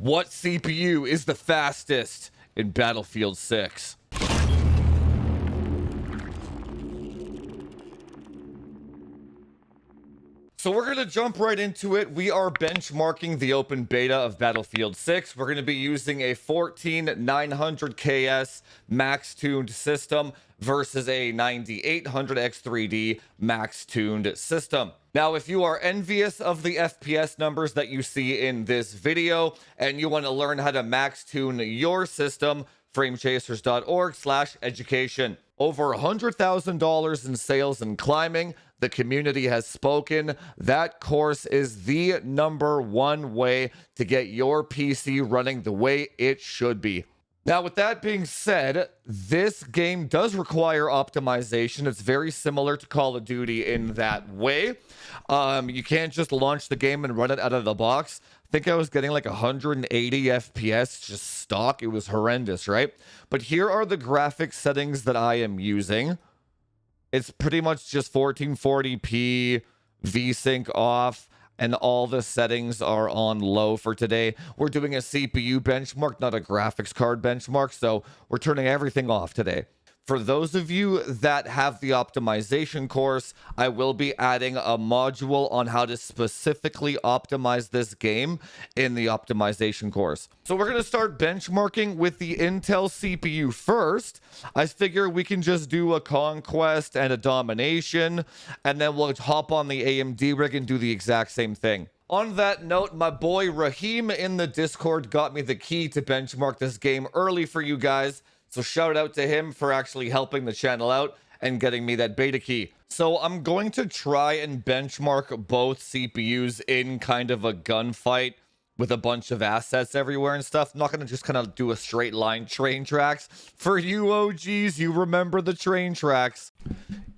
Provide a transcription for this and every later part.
What CPU is the fastest in Battlefield 6? So we're going to jump right into it. We are benchmarking the open beta of Battlefield 6. We're going to be using a 14900KS max-tuned system versus a 9800X3D max-tuned system. Now, if you are envious of the FPS numbers that you see in this video and you want to learn how to max-tune your system, framechasers.org/education. Over $100,000 in sales and climbing. The community has spoken. That course is the #1 way to get your PC running the way it should be. Now, with that being said, this game does require optimization. It's very similar to Call of Duty in that way. You can't just launch the game and run it out of the box. I think I was getting like 180 FPS just stock. It was horrendous, right? But here are the graphics settings that I am using. It's pretty much just 1440p, VSync off, and all the settings are on low for today. We're doing a CPU benchmark, not a graphics card benchmark, so we're turning everything off today. For those of you that have the optimization course, I will be adding a module on how to specifically optimize this game in the optimization course. So we're going to start benchmarking with the Intel CPU first. I figure we can just do a conquest and a domination, and then we'll hop on the AMD rig and do the exact same thing. On that note, my boy Raheem in the Discord got me the key to benchmark this game early for you guys. So shout out to him for actually helping the channel out and getting me that beta key. So I'm going to try and benchmark both CPUs in kind of a gunfight with a bunch of assets everywhere and stuff. I'm not going to just kind of do a straight line train tracks. For you OGs, you remember the train tracks.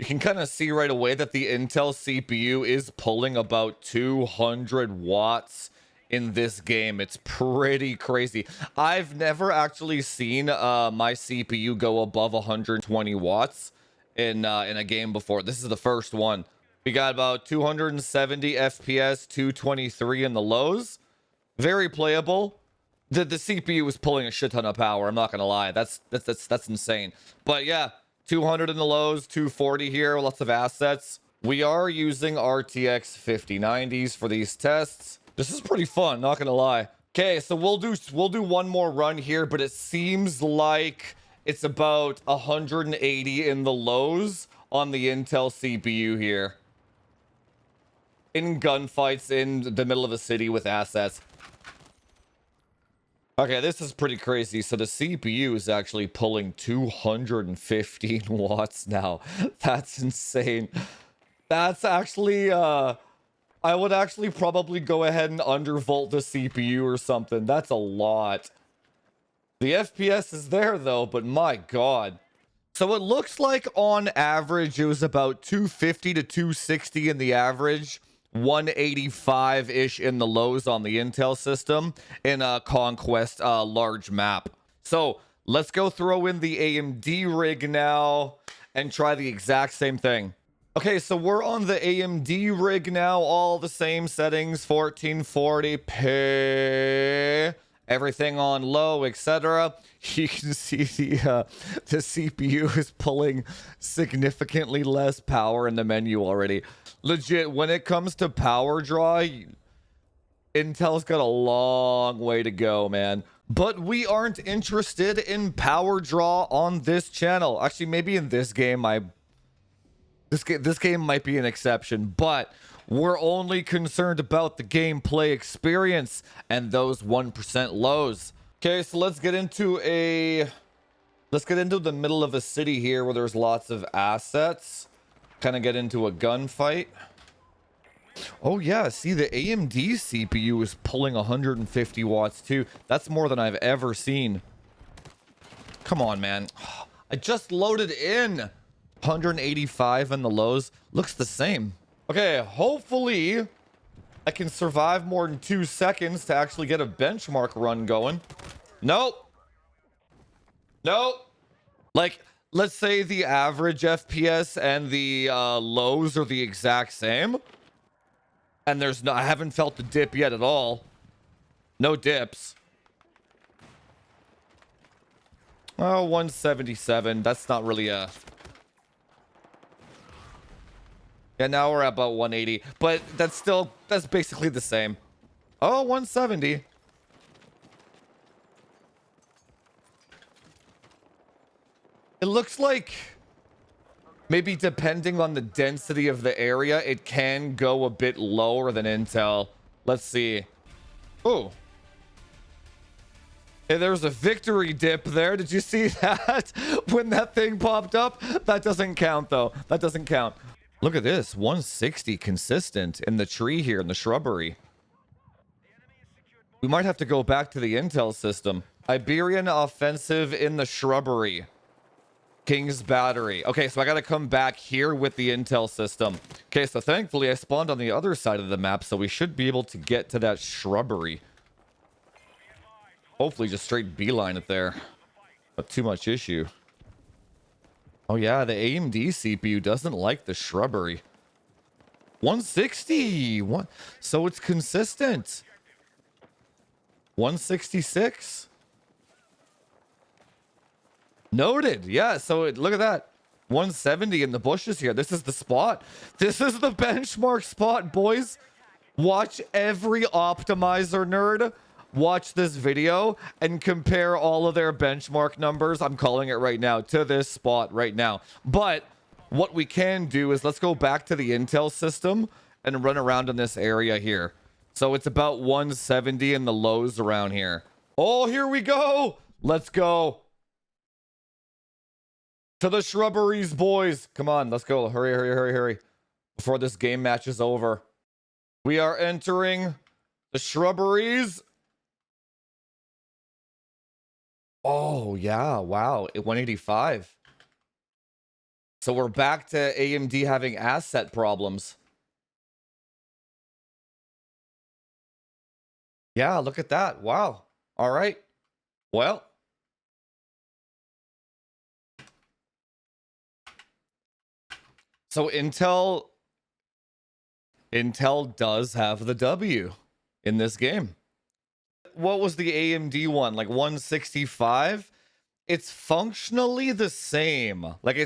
You can kind of see right away that the Intel CPU is pulling about 200 watts in this game. It's pretty crazy. I've never actually seen my CPU go above 120 watts in a game before. This is the first one. We got about 270 FPS, 223 in the lows. Very playable. The CPU is pulling a shit ton of power. I'm not gonna lie. That's insane. But yeah, 200 in the lows, 240 here. Lots of assets. We are using RTX 5090s for these tests. This is pretty fun, not gonna lie. Okay, so we'll do one more run here, but it seems like it's about 180 in the lows on the Intel CPU here. In gunfights in the middle of a city with assets. Okay, this is pretty crazy. So the CPU is actually pulling 215 watts now. That's insane. That's actually I would actually probably go ahead and undervolt the CPU or something. That's a lot. The FPS is there though, but my God. So it looks like on average, it was about 250 to 260 in the average, 185-ish in the lows on the Intel system in a Conquest large map. So let's go throw in the AMD rig now and try the exact same thing. Okay, so we're on the AMD rig now, all the same settings, 1440p, everything on low, etc. You can see the CPU is pulling significantly less power in the menu already. Legit, when it comes to power draw, Intel's got a long way to go, man. But we aren't interested in power draw on this channel. Actually, maybe in this game, This game might be an exception, but we're only concerned about the gameplay experience and those 1% lows. Okay, so let's get into the middle of a city here where there's lots of assets. Kind of get into a gunfight. Oh yeah, see the AMD CPU is pulling 150 watts too. That's more than I've ever seen. Come on, man. I just loaded in. 185 in the lows. Looks the same. Okay, hopefully I can survive more than 2 seconds to actually get a benchmark run going. Nope. Like, let's say the average FPS and the lows are the exact same. And I haven't felt the dip yet at all. No dips. Oh, 177. That's not really a... Yeah, now we're at about 180. But that's basically the same. Oh, 170. It looks like maybe depending on the density of the area, it can go a bit lower than Intel. Let's see. Oh. Hey, there's a victory dip there. Did you see that? When that thing popped up? That doesn't count, though. That doesn't count. Look at this. 160 consistent in the tree here in the shrubbery. We might have to go back to the Intel system. Iberian offensive in the shrubbery. King's Battery. Okay, so I gotta come back here with the Intel system. Okay, so thankfully I spawned on the other side of the map, so we should be able to get to that shrubbery. Hopefully just straight beeline it there. Not too much issue. Oh yeah, the AMD CPU doesn't like the shrubbery. 160! What? So it's consistent. 166? Noted. Yeah, so look at that. 170 in the bushes here. This is the spot. This is the benchmark spot, boys. Watch every optimizer nerd. Watch this video and compare all of their benchmark numbers. I'm calling it right now to this spot right now. But what we can do is let's go back to the Intel system and run around in this area here. So it's about 170 in the lows around here. Oh, here we go. Let's go. To the shrubberies, boys. Come on, let's go. Hurry, hurry, hurry, hurry. Before this game match is over. We are entering the shrubberies. Oh, yeah. Wow. 185. So we're back to AMD having asset problems. Yeah, look at that. Wow. All right. Well. So Intel does have the W in this game. What was the AMD one? Like 165? It's functionally the same. Like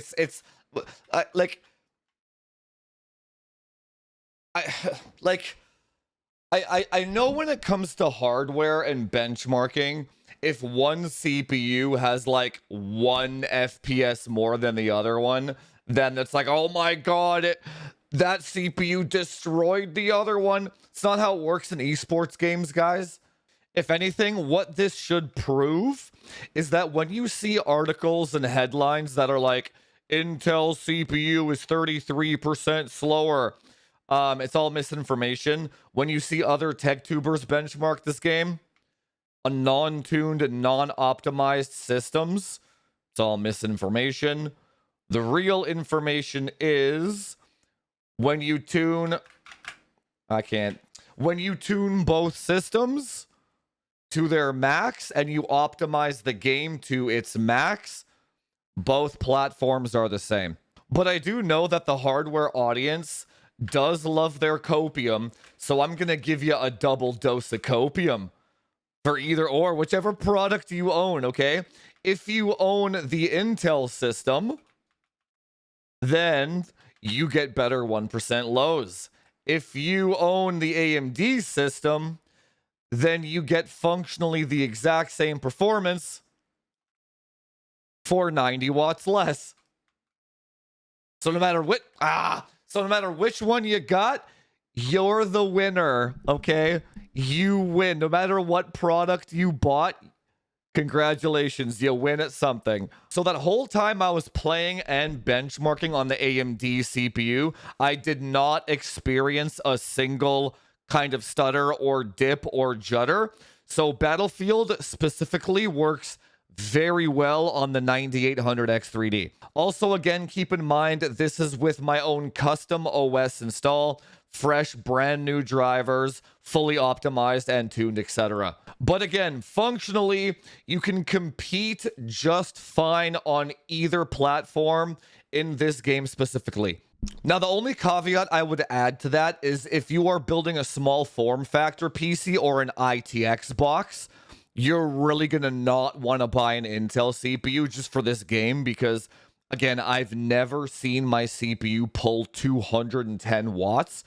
I know when it comes to hardware and benchmarking, if one CPU has like 1 FPS more than the other one, then it's like, oh my god, that CPU destroyed the other one. It's not how it works in esports games, guys. If anything, what this should prove is that when you see articles and headlines that are like, Intel CPU is 33% slower, it's all misinformation. When you see other tech tubers benchmark this game on non-tuned and non-optimized systems, it's all misinformation. The real information is when you tune... When you tune both systems to their max and you optimize the game to its max, both platforms are the same. But I do know that the hardware audience does love their copium, so I'm going to give you a double dose of copium for either or, whichever product you own, okay? If you own the Intel system, then you get better 1% lows. If you own the AMD system, then you get functionally the exact same performance for 90 watts less. So no matter which one you got, you're the winner, okay? You win. No matter what product you bought, congratulations, you win at something. So that whole time I was playing and benchmarking on the AMD CPU, I did not experience a single kind of stutter or dip or judder. So Battlefield specifically works very well on the 9800 X3D. Also, again, keep in mind this is with my own custom OS install, fresh, brand new drivers, fully optimized and tuned, etc. But again, functionally, you can compete just fine on either platform in this game specifically. Now, the only caveat I would add to that is if you are building a small form factor PC or an ITX box, you're really gonna not want to buy an Intel CPU just for this game because, again, I've never seen my CPU pull 210 watts.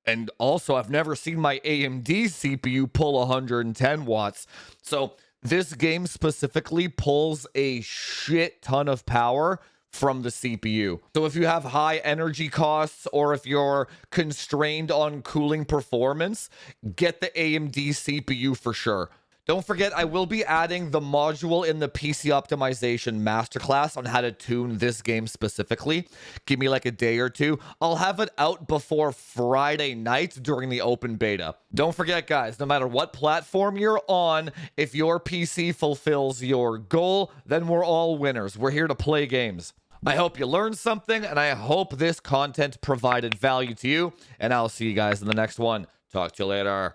And also, I've never seen my AMD CPU pull 110 watts. So this game specifically pulls a shit ton of power from the CPU. So if you have high energy costs or if you're constrained on cooling performance, get the AMD CPU for sure. Don't forget, I will be adding the module in the PC optimization masterclass on how to tune this game specifically. Give me like a day or two. I'll have it out before Friday night during the open beta. Don't forget, guys, no matter what platform you're on, if your PC fulfills your goal, then we're all winners. We're here to play games. I hope you learned something, and I hope this content provided value to you, and I'll see you guys in the next one. Talk to you later.